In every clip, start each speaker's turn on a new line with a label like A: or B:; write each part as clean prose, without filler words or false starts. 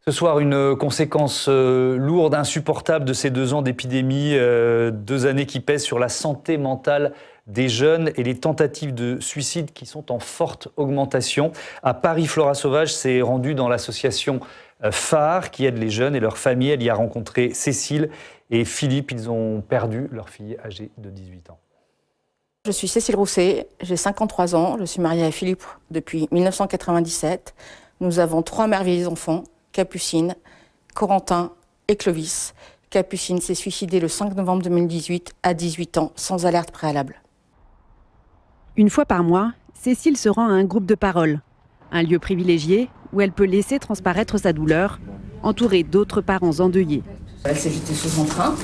A: Ce soir, une conséquence lourde, insupportable de ces 2 ans d'épidémie, 2 années qui pèsent sur la santé mentale des jeunes et les tentatives de suicide qui sont en forte augmentation. À Paris, Flora Sauvage s'est rendue dans l'association Phare qui aide les jeunes et leurs familles. Elle y a rencontré Cécile et Philippe. Ils ont perdu leur fille âgée de 18 ans.
B: Je suis Cécile Rousset, j'ai 53 ans, je suis mariée à Philippe depuis 1997. Nous avons 3 merveilleux enfants, Capucine, Corentin et Clovis. Capucine s'est suicidée le 5 novembre 2018 à 18 ans, sans alerte préalable.
C: Une fois par mois, Cécile se rend à un groupe de parole, un lieu privilégié où elle peut laisser transparaître sa douleur, entourée d'autres parents endeuillés.
B: Elle s'est jetée sous son train.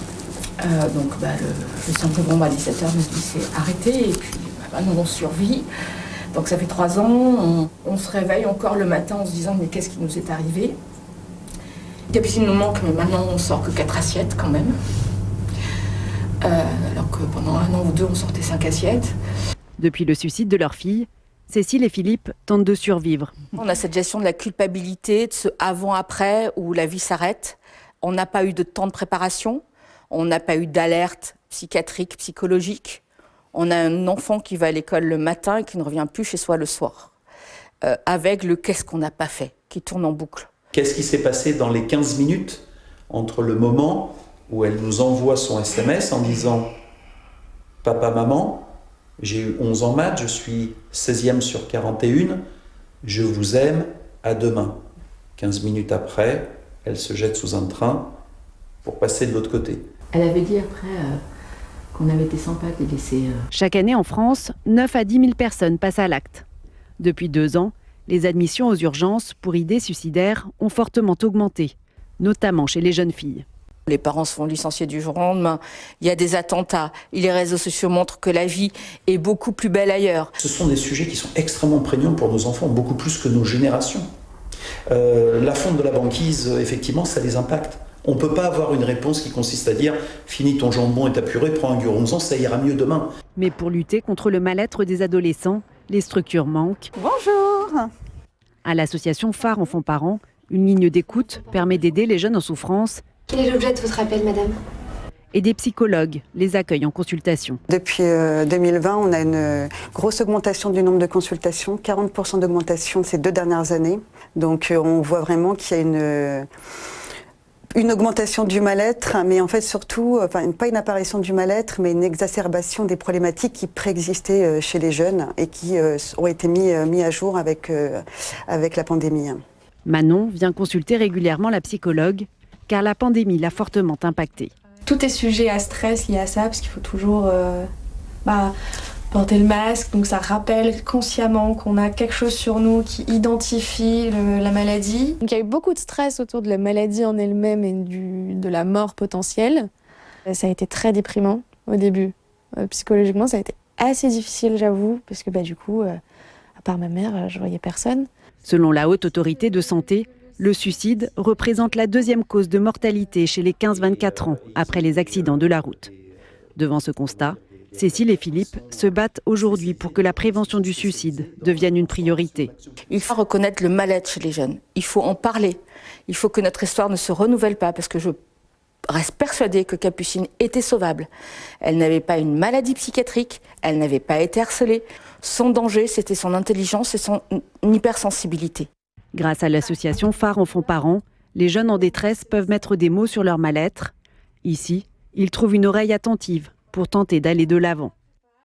B: Le centre de bombe à 17h nous dit c'est arrêté et puis nous on survit. Donc ça fait 3 ans, on se réveille encore le matin en se disant mais qu'est-ce qui nous est arrivé? Capucine nous manque mais maintenant on sort que 4 assiettes quand même. Alors que pendant 1 an ou 2 on sortait 5 assiettes.
C: Depuis le suicide de leur fille, Cécile et Philippe tentent de survivre.
B: On a cette gestion de la culpabilité, de ce avant-après où la vie s'arrête. On n'a pas eu de temps de préparation. On n'a pas eu d'alerte psychiatrique, psychologique. On a un enfant qui va à l'école le matin et qui ne revient plus chez soi le soir. Avec le « qu'est-ce qu'on n'a pas fait » qui tourne en boucle.
D: Qu'est-ce qui s'est passé dans les 15 minutes entre le moment où elle nous envoie son SMS en disant « Papa, maman, j'ai eu 11 en maths, je suis 16e sur 41, je vous aime, à demain ». 15 minutes après, elle se jette sous un train pour passer de l'autre côté.
B: Elle avait dit après qu'on avait été sympa de les laisser...
C: Chaque année en France, 9 à 10 000 personnes passent à l'acte. Depuis 2 ans, les admissions aux urgences pour idées suicidaires ont fortement augmenté, notamment chez les jeunes filles.
B: Les parents se font licencier du jour au lendemain, il y a des attentats, les réseaux sociaux montrent que la vie est beaucoup plus belle ailleurs.
D: Ce sont des sujets qui sont extrêmement prégnants pour nos enfants, beaucoup plus que nos générations. La fonte de la banquise, effectivement, ça les impacte. On ne peut pas avoir une réponse qui consiste à dire « finis ton jambon et ta purée, prends un guronzan, ça ira mieux demain ».
C: Mais pour lutter contre le mal-être des adolescents, les structures manquent.
E: Bonjour.
C: À l'association Phare Enfants Parents, une ligne d'écoute permet d'aider les jeunes en souffrance.
F: Quel est l'objet de votre appel, madame?
C: Et des psychologues les accueillent en consultation.
E: Depuis 2020, on a une grosse augmentation du nombre de consultations, 40% d'augmentation ces 2 dernières années. Donc on voit vraiment qu'il y a une augmentation du mal-être, mais en fait surtout, pas une apparition du mal-être, mais une exacerbation des problématiques qui préexistaient chez les jeunes et qui ont été mis à jour avec la pandémie.
C: Manon vient consulter régulièrement la psychologue, car la pandémie l'a fortement impactée.
G: Tout est sujet à stress lié à ça, parce qu'il faut toujours porter le masque, donc ça rappelle consciemment qu'on a quelque chose sur nous qui identifie la maladie.
H: Donc il y a eu beaucoup de stress autour de la maladie en elle-même et de la mort potentielle. Ça a été très déprimant au début. Psychologiquement, ça a été assez difficile, j'avoue, parce que du coup, à part ma mère, je voyais personne.
C: Selon la Haute Autorité de Santé, le suicide représente la 2e cause de mortalité chez les 15-24 ans, après les accidents de la route. Devant ce constat, Cécile et Philippe se battent aujourd'hui pour que la prévention du suicide devienne une priorité.
B: Il faut reconnaître le mal-être chez les jeunes. Il faut en parler. Il faut que notre histoire ne se renouvelle pas, parce que je reste persuadée que Capucine était sauvable. Elle n'avait pas une maladie psychiatrique, elle n'avait pas été harcelée. Son danger, c'était son intelligence et son hypersensibilité.
C: Grâce à l'association Phare Enfants Parents, les jeunes en détresse peuvent mettre des mots sur leur mal-être. Ici, ils trouvent une oreille attentive pour tenter d'aller de l'avant.